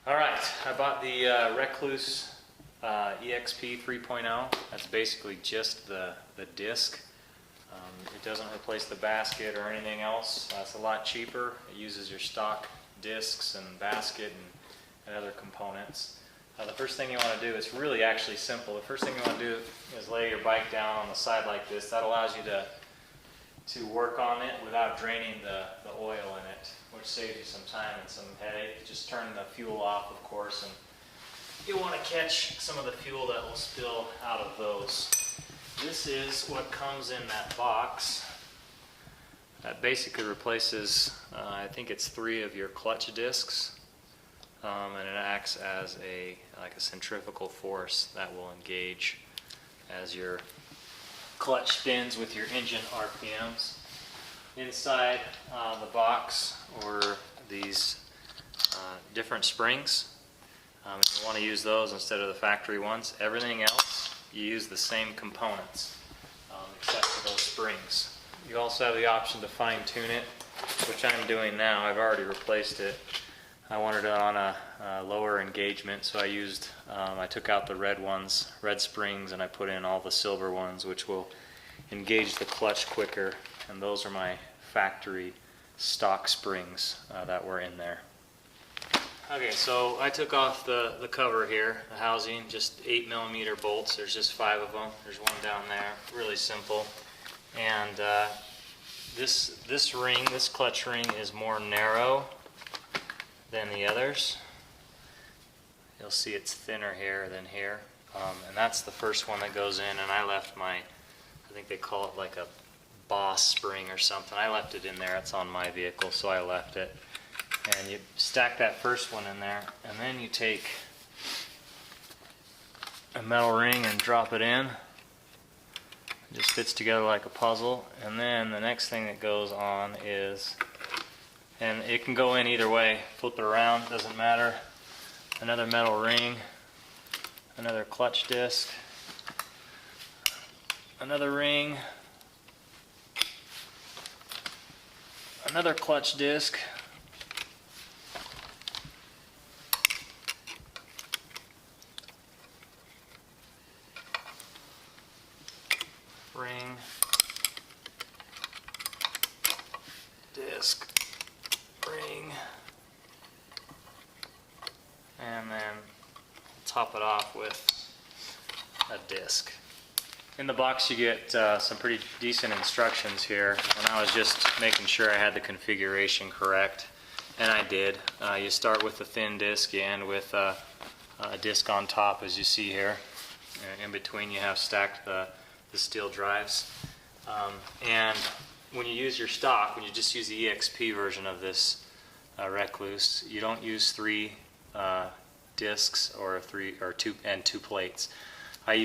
Alright, I bought the Rekluse EXP 3.0. That's basically just the disc. It doesn't replace the basket or anything else. It's a lot cheaper. It uses your stock discs and basket and other components. The first thing you want to do, it's really actually simple. The first thing you want to do is lay your bike down on the side like this. That allows you to work on it without draining the oil in it, which saves you some time and some headache. Just turn the fuel off, of course, and you want to catch some of the fuel that will spill out of those. This is what comes in that box. That basically replaces, I think it's 3 of your clutch discs, and it acts as like a centrifugal force that will engage as your clutch spins with your engine RPMs. Inside the box were these different springs. You want to use those instead of the factory ones. Everything else, you use the same components except for those springs. You also have the option to fine-tune it, which I'm doing now. I've already replaced it. I wanted it on a lower engagement, so I took out the red ones, red springs, and I put in all the silver ones, which will engage the clutch quicker. And those are my factory stock springs that were in there. Okay, so I took off the cover here, the housing, just 8mm bolts. There's just 5 of them. There's one down there, really simple. And this ring, this clutch ring, is more narrow than the others. You'll see it's thinner here than here. And that's the first one that goes in, and I left I think they call it like a boss spring or something. I left it in there. It's on my vehicle, so I left it. And you stack that first one in there, and then you take a metal ring and drop it in. It just fits together like a puzzle. And then the next thing that goes on is, and it can go in either way, flip it around, doesn't matter. Another metal ring, another clutch disc, another ring, another clutch disc, ring, disc, ring, and then top it off with a disc. In the box you get some pretty decent instructions here, and I was just making sure I had the configuration correct, and I did. You start with a thin disc, you end with a disc on top, as you see here. In between you have stacked the steel drives. And when you use your stock, when you just use the EXP version of this Rekluse, you don't use 3 discs or 2 plates. I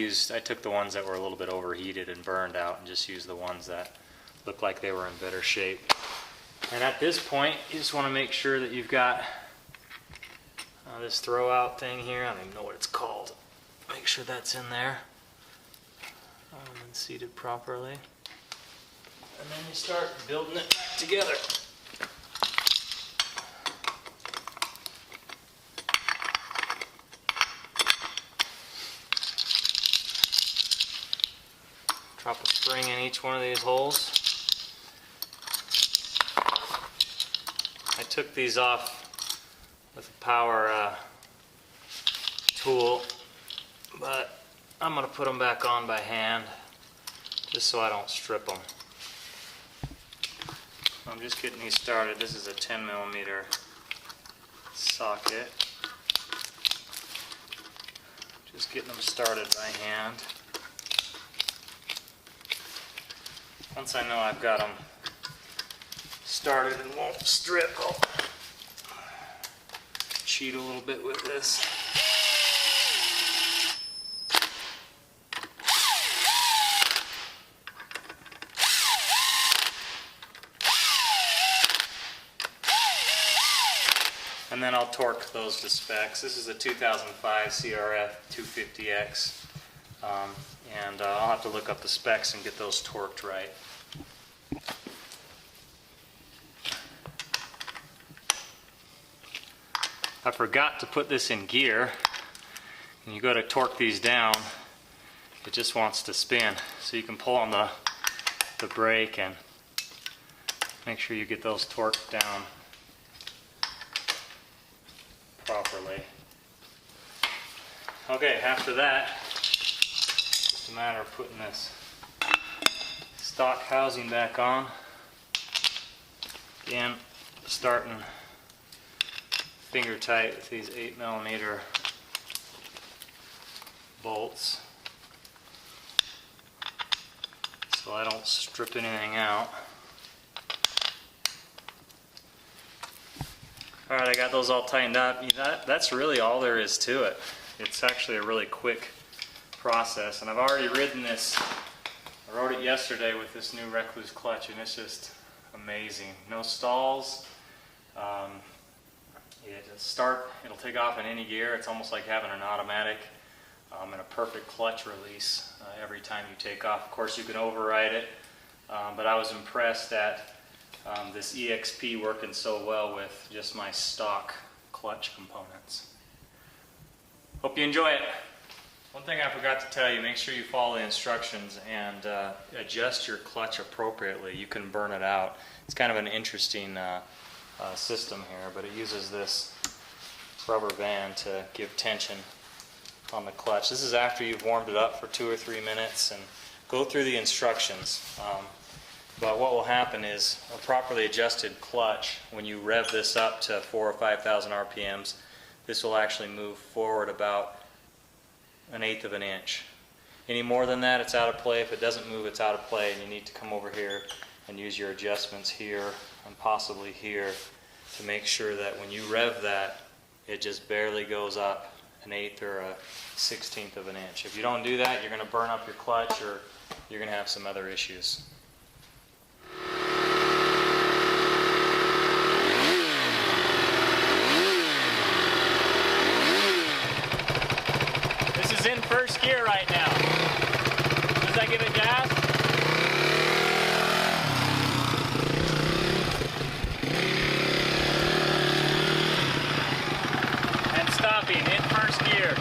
took the ones that were a little bit overheated and burned out, and just used the ones that looked like they were in better shape. And at this point, you just want to make sure that you've got this throw out thing here. I don't even know what it's called. Make sure that's in there and seated properly. And then you start building it back together. Drop a spring in each one of these holes. I took these off with a power tool, but I'm going to put them back on by hand just so I don't strip them. I'm just getting these started. This is a 10mm socket. Just getting them started by hand. Once I know I've got them started and won't strip, I'll cheat a little bit with this. And then I'll torque those to specs. This is a 2005 CRF 250X, and I'll have to look up the specs and get those torqued right. I forgot to put this in gear. And you go to torque these down, it just wants to spin. So you can pull on the brake and make sure you get those torqued down properly. Okay, after that, it's just a matter of putting this stock housing back on. Again, starting finger tight with these 8mm bolts so I don't strip anything out. Alright, I got those all tightened up. That's really all there is to it. It's actually a really quick process, and I've already ridden this. I rode it yesterday with this new Rekluse clutch, and it's just amazing. No stalls. It'll take off in any gear. It's almost like having an automatic, and a perfect clutch release every time you take off. Of course, you can override it, but I was impressed at this EXP working so well with just my stock clutch components. Hope you enjoy it. One thing I forgot to tell you, make sure you follow the instructions and adjust your clutch appropriately. You can burn it out. It's kind of an interesting system here, but it uses this rubber band to give tension on the clutch. This is after you've warmed it up for 2 or 3 minutes, and go through the instructions. But what will happen is a properly adjusted clutch, when you rev this up to 4,000 or 5,000 RPMs, this will actually move forward about 1/8 of an inch. Any more than that, it's out of play. If it doesn't move, it's out of play, and you need to come over here and use your adjustments here and possibly here to make sure that when you rev that, it just barely goes up 1/8 or 1/16 of an inch. If you don't do that, you're going to burn up your clutch, or you're going to have some other issues. This is in first gear right now. As soon as I give it gas, and stopping in first gear.